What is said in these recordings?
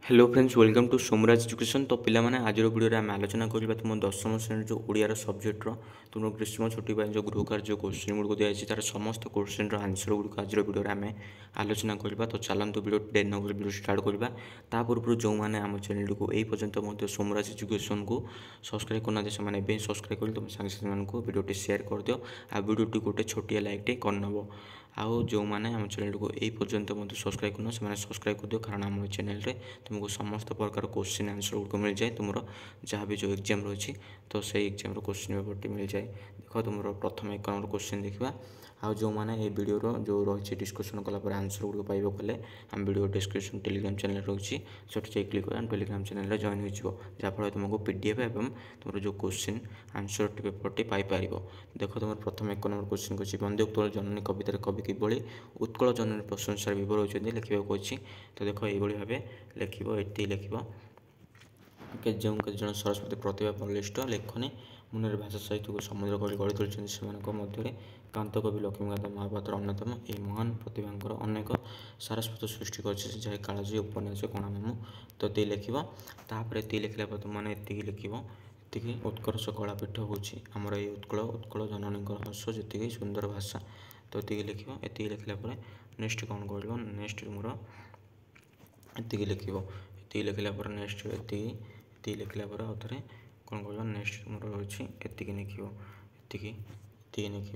Hello friends welcome to Somraj Education. तो पिला माने आज वीडियो आम आलोचना करवा तुम दशम श्रेणी जो ओडियार सब्जेक्टर तुम ग्रीष्म छुट्टी जो गृह कार्य क्वेश्चन गुड़ दिखाई तार समस्त क्वेश्चन आंसर गुड़ आज वीडियो आम आलोचना करवा। तो चलतु video date number video start करवा। ता पूर्व जो मैंने आम चैनल को यही पर्यटन सोमराज एजुकेशन को सब्सक्राइब करना से सब्सक्राइब कर तुम सांगे वीडियो सेयार कर दियो आ वीडियो गोटे छोटिया लाइक करनब। आउ जो मैंने आम चैनल को यही पर्यटन सब्सक्राइब करना से सब्सक्राइब कर दियो कारण आम चैनल तुमको समस्त प्रकार क्वेश्चन आंसर गुड मिल जाए। तुम जहाँ भी जो एग्जाम रही तो से एग्जाम क्वेश्चन पेपर मिल जाए। देख तुम प्रथम 1 नंबर क्वेश्चन देखा। आउ जो मैंने ये वीडियो जो रही डिस्कसन कलापर आंसर गुड़ पाइबा कले आम वीडियो डिस्क्रिप्शन टेलीग्राम चैनल रही से क्लिक कर टेलीग्राम चैनल जॉइन हो जहाँफल तुमको पीडीएफ एवं तुम जो क्वेश्चन आंसर पेपर पाइपर। देख तुम प्रथम 1 नंबर क्वेश्चन कर बंदे उत्कल जननी कवितार कवि किभली उत्कल जननी प्रशंसार विवर होती लिखा अच्छी। तो देख ये भाव लिख लिख जो जन सरस्वती प्रतिभा बलिष्ठ लेखनी मुनि भाषा साहित्य को समुद्र कर गढ़ी तुलुं से कांत कवि लक्ष्मीकांत महापात्र अन्यतम ये महान प्रतिभा अनेक सारस्वत सृष्टि कर कालजी उपन्यास कणामामू। तो ये लिख तापर ये लिखला तुमने ये लिख ये उत्कर्ष कलापीठ होमर ये उत्कल उत्कल जननी हस जी सुंदर भाषा। तो ये लिख ये लिखला नेक्स्ट कौन कर नेक्स्ट तुम ये लिख ये लिखला नेक्स्ट ये लिखला आउे कौन कर नेक्स्ट मोर रही ये लिख ये लिख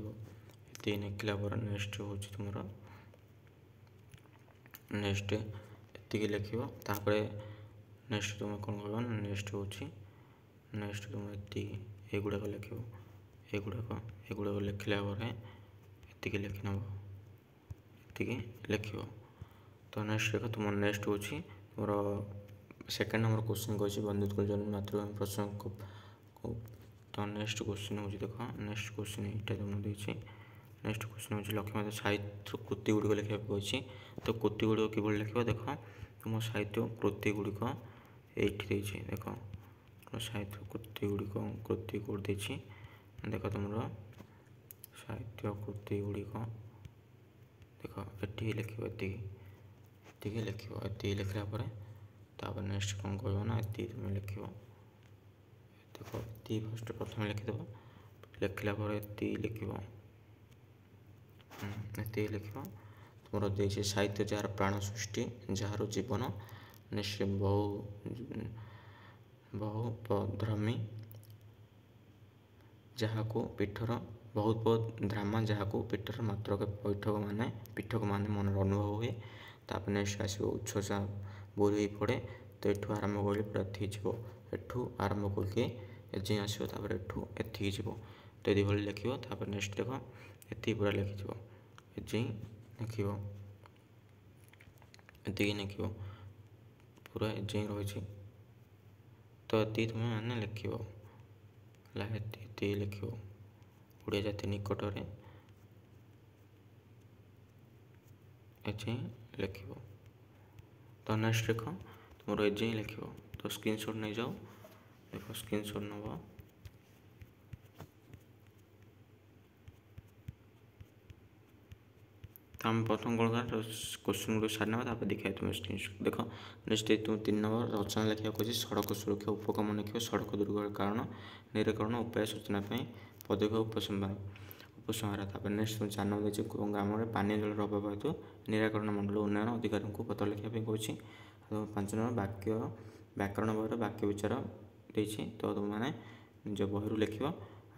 ये लिखला नेक्स्ट हूँ तुम नेक्स्ट ये लिख तापर नेक्स्ट तुम कौन कर नेक्स्ट हूँ नेक्स्ट तुम ये गुड़ाक लिख एगुड़ाक लिखला ये लिख नब ये लिख। तो नेक्स्ट देख तुम नेक्स्ट हूँ तुम सेकेंड नंबर क्वेश्चन कही बंधुत्व जन मातृभूमि प्रसंग को। तो नेक्स्ट क्वेश्चन हूँ देख नेक्स्ट क्वेश्चन यहाँ तुम देती नेक्स्ट क्वेश्चन हूँ लक्ष्मीकांत साहित्य कृति गुड़िक लिखा कही। तो कृति गुड़िक कि लिख देख तुम साहित्य कृति गुड़िक ये देख तुम साहित्य कृति गुड़िक कृति कौट देख तुम साहित्य कृति गुड़िक देख ये लिख ये लिख ये लिखला तापर नेक्स्ट कौन कह ना ये तुम लिख देख ये फर्स्ट प्रथम लिखिदेव लिखला ये लिख ये लिख तुम दे साहित्य जार प्राण सृष्टि जार जीवन निश्चय बहुपध्रमी जहाँ को पीठर बहुत ड्रामा जहाँ को पीठर मात्र पीठक माने मन अनुभव हुए। तापर नेक्स्ट आसो उच्छ्वास बोरी पड़े। तो यू आरंभ कर पूरा थी एठू आरंभ करके एजें आसो तापर एठू एथी जीव। तो ये लिख तापर नेक्स्ट देख ये पूरा लिखिज एजें लिख ये लिख पूरा एजें रही। तो ये तुम मैंने लिख ये लिख ओडिया जाति निकट में एजें लिख। तो नेक्स्ट देख तुम एजें लिख। तो स्क्रीनशॉट नहीं जाओ देख स्क्रीनशॉट नब तो आम प्रथम कौन कर क्वेश्चन गुड सारी ना देखा तुम स्क्रीनशॉट देख नेक्स्ट तुम 3 नंबर रचना लिखा कही सड़क सुरक्षा उपक्रम लिख सड़क दुर्घटना कारण निराकरण उपाय सूचना पदक्षेप उपसंहार। तापर नेक्स्ट तुम 4 नंबर देखिए ग्राम में पानी जल अभाव हेतु निराकरण मंडल उन्नयन अधिकारी को पत्र लिखा कही। 5 नंबर वाक्य व्याकरण बहर वाक्य विचार देती। तो तुमने निज बही लिख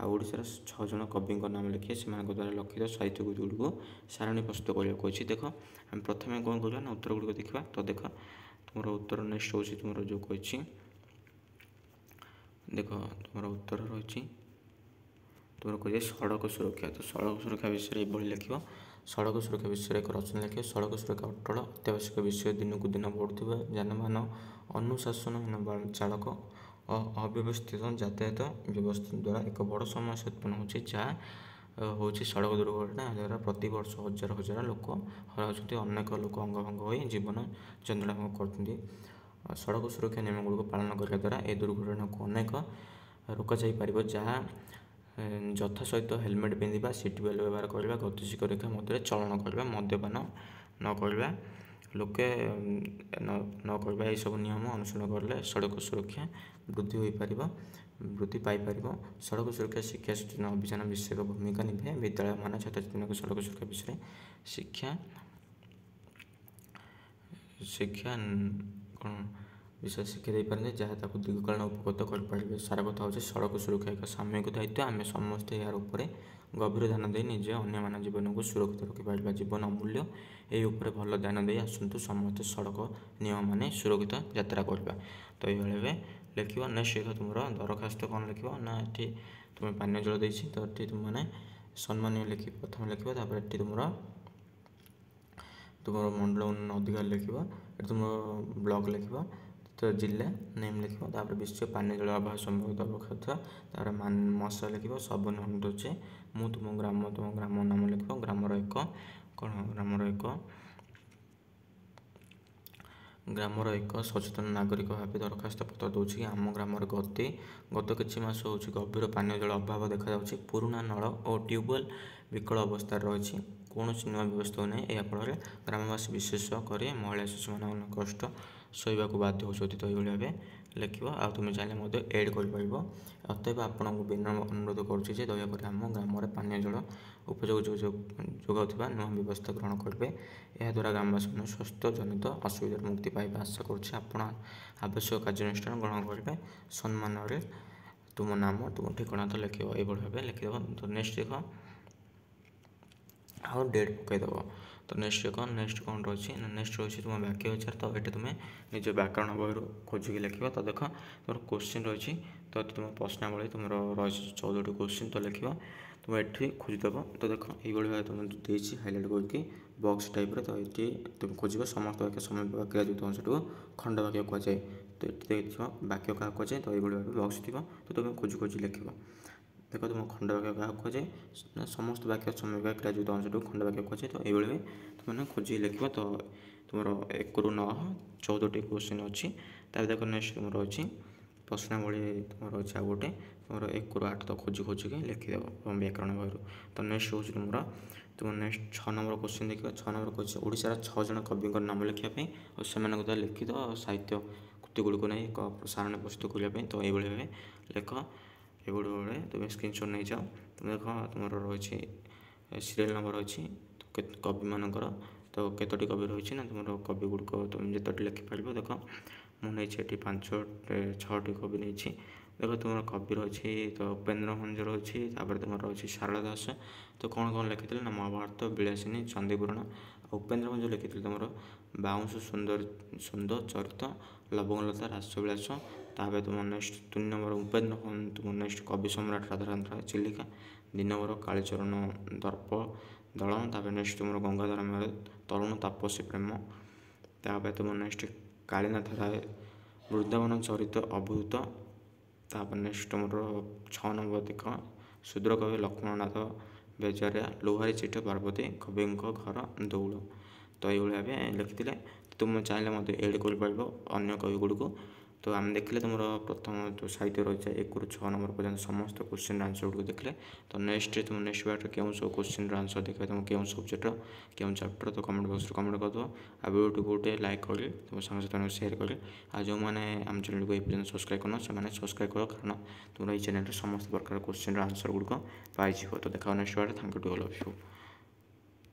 ओडार 6 जन कवि नाम लिखे से द्वारा लिखित साहित्य गुड़ को सारणी प्रस्तुत करने को। देख आम प्रथम कौन कर उत्तर गुड़िक देखा। तो देख तुम उत्तर नेक्स्ट हूँ तुम जो कही देख तुम उत्तर रही तुम कह सड़क सुरक्षा। तो सड़क सुरक्षा विषय ये लिख सड़क सुरक्षा विषय एक रचना लिख सड़क सुरक्षा अटल अत्यावश्यक विषय दिन को दिन बढ़ुवा जानवाहन अनुशासनहीन चालक अव्यवस्थित यातायात व्यवस्था द्वारा एक बड़ समस्या उत्पन्न हो जहाँ हूँ सड़क दुर्घटना द्वारा प्रति वर्ष हजार हजार लोक हराउଛନ୍ତି अनेक लोक अंगभंग हो जीवन जंजड़ा कर। सड़क सुरक्षा नियम गुड़ पालन करने द्वारा ए दुर्घटना को अनेक रोक जापर जहाँ यथा सहित हेलमेट पिंधा सीट बेल्ट व्यवहार करवा गतिशील रेखा मध्य चलन करवा मद्यपान न करवा ଲୋକେ ନ କରିବା ଏହିସବୁ ନିୟମ ଅନୁସରଣ କଲେ ସଡ଼କ ସୁରକ୍ଷା ବୃଦ୍ଧି ପାଇପାରିବ। ସଡ଼କ ସୁରକ୍ଷା ଶିକ୍ଷା ସଚେତନ ଅଭିଯାନ ବିଷୟକ ଭୂମିକା ନିଭାଏ। ବିଦ୍ୟାଳୟମାନେ ଛାତ୍ରଛାତ୍ରୀମାନଙ୍କୁ ସଡ଼କ ସୁରକ୍ଷା ବିଷୟରେ ଶିକ୍ଷା ଦେଇପାରନ୍ତି, ଯାହା ତାକୁ ଦୀର୍ଘକାଳୀନ ଉପକୃତ କରିପାରିବେ। ସାର କଥା ହେଉଛି ସଡ଼କ ସୁରକ୍ଷା ଏକ ସାମୂହିକ ଦାୟିତ୍ୱ। ଆମେ ସମସ୍ତେ ଏହାର ଉପରେ ଗଭୀର ଧ୍ୟାନ ଦେଇ ନିଜେ ଅନ୍ୟମାନଙ୍କ ଜୀବନକୁ ସୁରକ୍ଷିତ ରଖିପାରିବା। ଜୀବନ ଅମୂଲ୍ୟ, ଏହି ଉପରେ ଭଲ ଧ୍ୟାନ ଦେଇ ଆସନ୍ତୁ ସମସ୍ତେ ସଡ଼କ ନିୟମ ମାନି ସୁରକ୍ଷିତ ଯାତ୍ରା କରିବା। ତ ଏଇଭଳି ଭାବେ ଲେଖିବ। ନେକ୍ସଟ ଦେଖ ତୁମର ଦରଖାସ୍ତ କ'ଣ ଲେଖିବ ନା ଏଠି ତୁମେ ପାନୀୟ ଜଳ ଦେଇଛି ତ ଏଠି ତୁମମାନେ ସମ୍ମାନୀୟ ଲେଖିବ, ପ୍ରଥମେ ଲେଖିବ। ତାପରେ ଏଠି ତୁମର ମଣ୍ଡଳ ଉନ୍ନୟନ ଅଧିକାରୀ ଲେଖିବ। ଏଠି ତୁମର ବ୍ଲକ ଲେଖିବ, ତ ଜିଲ୍ଲା ନେମ୍ ଲେଖିବ। ତାପରେ ବିଶ୍ୱ ପାନୀୟ ଜଳ ଅଭାବ ସମ୍ପର୍କିତ ଦରଖାସ୍ତ। ତାପରେ ମଶା ଲେଖିବ। ସବୁ ନିୟମିତ ଅଛି। ମୁଁ ତୁମ ଗ୍ରାମ ନାମ ଲେଖିବ। ଗ୍ରାମର ଏକ ସଚେତନ ନାଗରିକ ଭାବେ ଦରଖାସ୍ତ ପତ୍ର ଦେଉଛି କି ଆମ ଗ୍ରାମରେ ଗତ କିଛି ମାସ ହେଉଛି ଗଭୀର ପାନୀୟ ଜଳ ଅଭାବ ଦେଖାଯାଉଛି। ପୁରୁଣା ନଳ ଓ ଟ୍ୟୁବୱେଲ୍ ବିକଳ ଅବସ୍ଥାରେ ରହିଛି। କୌଣସି ନୂଆ ବ୍ୟବସ୍ଥା ନାହିଁ। ଏହା ଫଳରେ ଗ୍ରାମବାସୀ ବିଶେଷ କରି ମହିଳା ଶିଶୁମାନେ ଅନେକ କଷ୍ଟ ସହିବାକୁ ବାଧ୍ୟ ହେଉଛନ୍ତି। ତ ଏଇଭଳି ଭାବେ ଲେଖିବ। ଆଉ ତୁମେ ଚାହିଁଲେ ମଧ୍ୟ ଏଡ଼୍ କରିପାରିବ। ଅତଏବ ଆପଣଙ୍କୁ ବିନମ୍ର ଅନୁରୋଧ କରୁଛି ଯେ ଦୟାକରି ଆମ ଗ୍ରାମରେ ପାନୀୟ ଜଳ ଉପଯୋଗ ଯୋଗାଉଥିବା ନୂଆ ବ୍ୟବସ୍ଥା ଗ୍ରହଣ କରିବେ। ଏହାଦ୍ୱାରା ଗ୍ରାମବାସୀମାନେ ସ୍ୱାସ୍ଥ୍ୟ ଜନିତ ଅସୁବିଧାରୁ ମୁକ୍ତି ପାଇବା ଆଶା କରୁଛି। ଆପଣ ଆବଶ୍ୟକ କାର୍ଯ୍ୟାନୁଷ୍ଠାନ ଗ୍ରହଣ କରିବେ। ସମ୍ମାନରେ ତୁମ ନାମ ତୁମ ଠିକଣା ତ ଲେଖିବ। ଏଇଭଳି ଭାବେ ଲେଖିଦେବ। ତ ନେକ୍ସଟ ଦେଖ ଆଉ ଡେଟ୍ ପକାଇଦେବ। ତ ନେକ୍ସଟ କ'ଣ ରହିଛି ନା ନେକ୍ସଟ ରହିଛି ତୁମ ବାକ୍ୟ ବିଚାର। ତ ଏଠି ତୁମେ ନିଜ ବ୍ୟାକରଣ ବହିରୁ ଖୋଜିକି ଲେଖିବ। ତ ଦେଖ ତୁମର କୋଶ୍ଚିନ୍ ରହିଛି। ତ ତୁମ ପ୍ରଶ୍ନାବଳୀ ତୁମର ରହିଛି 14ଟି କୋଶ୍ଚିନ୍। ତ ଲେଖିବ ତୁମେ ଏଠି ଖୋଜିଦେବ। ତ ଦେଖ ଏଇଭଳି ଭାବେ ତୁମେ ଦେଇଛି ହାଇଲାଇଟ୍ କରିକି ବକ୍ସ ଟାଇପ୍ର। ତ ଏଠି ତୁମେ ଖୋଜିବ ସମସ୍ତ ବାକ୍ୟ ସମନ୍ୱୟ କ୍ରିୟା ଯୁକ୍ତ ଅଂଶଟିକୁ ଖଣ୍ଡ ବାକ୍ୟ କୁହାଯାଏ। ତ ଏଠି ଦେଖିବ ବାକ୍ୟ କାହାକୁ କୁହାଯାଏ। ତ ଏଇଭଳି ଭାବେ ବକ୍ସ ଥିବ। ତ ତୁମେ ଖୋଜି ଲେଖିବ। ଦେଖ ତୁମ ଖଣ୍ଡ ବାକ୍ୟ କାହାକୁ କୁହାଯାଏ ନା ସମସ୍ତ ବାକ୍ୟ ସମନ୍ୱୟ କ୍ରିୟା ଯୁକ୍ତ ଅଂଶଟିକୁ ଖଣ୍ଡ ବାକ୍ୟ କୁହାଯାଏ। ତ ଏଇଭଳି ଭାବେ ତୁମେ ଖୋଜି ଲେଖିବ। ତ ତୁମର 1ରୁ 9 14ଟି କୋଶ୍ଚିନ୍ ଅଛି। ତାପରେ ଦେଖ ନେକ୍ସଟ ତୁମର ଅଛି ପ୍ରଶ୍ନାବଳୀ ତୁମର ଅଛି ଆଉ ଗୋଟେ ତୁମର 1ରୁ 8 ତ ଖୋଜିକି ଲେଖିଦେବ ବ୍ୟାକରଣ ବହିରୁ। ତ ନେକ୍ସଟ ହେଉଛି ତୁମ ନେକ୍ସଟ 6 ନମ୍ବର କୋଶ୍ଚିନ୍ ଦେଖିବ। 6 ନମ୍ବର କୋଶ୍ଚିନ୍ ଓଡ଼ିଶାର 6 ଜଣ କବିଙ୍କ ନାମ ଲେଖିବା ପାଇଁ ଆଉ ସେମାନଙ୍କ ଦ୍ୱାରା ଲିଖିତ ସାହିତ୍ୟ କୃତିଗୁଡ଼ିକୁ ନେଇ ଏକ ସାରଣୀ ପ୍ରସ୍ତୁତ କରିବା ପାଇଁ। ତ ଏଇଭଳି ଭାବେ ଲେଖ। ଏଇଭଳି ଭାବେ ତୁମେ ସ୍କ୍ରିନଶଟ୍ ନେଇଯାଅ। ତୁମେ ଦେଖ ତୁମର ରହିଛି ସିରିଏଲ୍ ନମ୍ବର ଅଛି କବିମାନଙ୍କର। ତ କେତୋଟି କବି ରହିଛି ନା ତୁମର କବି ଗୁଡ଼ିକ ତୁମେ ଯେତୋଟି ଲେଖିପାରିବ। ଦେଖ ମୁଁ ନେଇଛି ଏଠି 6ଟି କବି ନେଇଛି। ଦେଖ ତୁମର କବି ରହିଛି ତ ଉପେନ୍ଦ୍ର ଭଞ୍ଜ ରହିଛି। ତାପରେ ତୁମର ରହିଛି ଶାରଳା ଦାସ। ତ କ'ଣ ଲେଖିଥିଲେ ନା ମହାଭାରତ, ବିଳାସିନୀ, ଚଣ୍ଡୀପୁରାଣ। ଆଉ ଉପେନ୍ଦ୍ର ଭଞ୍ଜ ଲେଖିଥିଲେ ତୁମର ବାଉଁଶ ସୁନ୍ଦର ଚରିତ, ଲବଙ୍ଗଲତା, ରାସବିଳାସ। ତାପରେ ତୁମର ନେକ୍ସଟ 3 ନମ୍ବର ଉପେନ୍ଦ୍ର ଭଞ୍ଜ ତୁମର ନେକ୍ସଟ କବି ସମ୍ରାଟ ରାଧାକାନ୍ତ ରାୟ ଚିଲିକା, ଦିନବର କାଳୀଚରଣ ଦର୍ପ ଦଳନ। ତାପରେ ନେକ୍ସଟ ତୁମର ଗଙ୍ଗାଧର ମେହେର ତରୁଣ ତାପସୀ ପ୍ରେମ। ତାପରେ ତୁମର ନେକ୍ସଟ କାଳୀନାଥ ରାୟ ବୃନ୍ଦାବନ ଚରିତ ଅବଧୂତ। ତାପରେ ନେକ୍ସଟ ତୁମର 6 ନମ୍ବର ଦେଖ ଶୂଦ୍ର କବି ଲକ୍ଷ୍ମଣନାଥ ବେଜରିଆ ଲୁହାରୀ ଚିଠ ପାର୍ବତୀ କବିଙ୍କ ଘର ଦୌଳ। ତ ଏଇଭଳି ଭାବେ ଲେଖିଥିଲେ। ତୁମେ ଚାହିଁଲେ ମଧ୍ୟ ଏଡ଼୍ କରିପାରିବ ଅନ୍ୟ କବି ଗୁଡ଼ିକୁ। ତ ଆମେ ଦେଖିଲେ ତୁମର ପ୍ରଥମ ସାହିତ୍ୟ ରହିଛି 1ରୁ 6 ନମ୍ବର ପର୍ଯ୍ୟନ୍ତ ସମସ୍ତ କୋଶ୍ଚିନ୍ର ଆନ୍ସର୍ ଗୁଡ଼ିକୁ ଦେଖିଲେ। ତ ନେକ୍ସଟ ପାର୍ଟରେ କେଉଁ ସବୁ କୋଶ୍ଚିନ୍ର ଆନ୍ସର୍ ଦେଖିବା ତୁମ କେଉଁ ସବଜେକ୍ଟର କେଉଁ ଚାପ୍ଟର ତ କମେଣ୍ଟ ବକ୍ସରେ କମେଣ୍ଟ କରିଦେବ। ଆଉ ଭିଡ଼ିଓଟିକୁ ଗୋଟେ ଲାଇକ୍ କରି ତୁମ ସାଙ୍ଗସାଥିମାନଙ୍କୁ ସେୟାର କରି ଆଉ ଯେଉଁମାନେ ଆମ ଚ୍ୟାନେଲକୁ ଏ ପର୍ଯ୍ୟନ୍ତ ସବସ୍କ୍ରାଇବ୍ କରିନ ସେମାନେ ସବସ୍କ୍ରାଇବ୍ କର କାରଣ ତୁମର ଏହି ଚ୍ୟାନେଲରେ ସମସ୍ତ ପ୍ରକାର କୋଶ୍ଚିନ୍ର ଆନ୍ସର୍ ଗୁଡ଼ିକ ପାଇଯିବ। ତ ଦେଖାଅ ନେକ୍ସଟ ପାର୍ଟରେ। Thank you to all of you.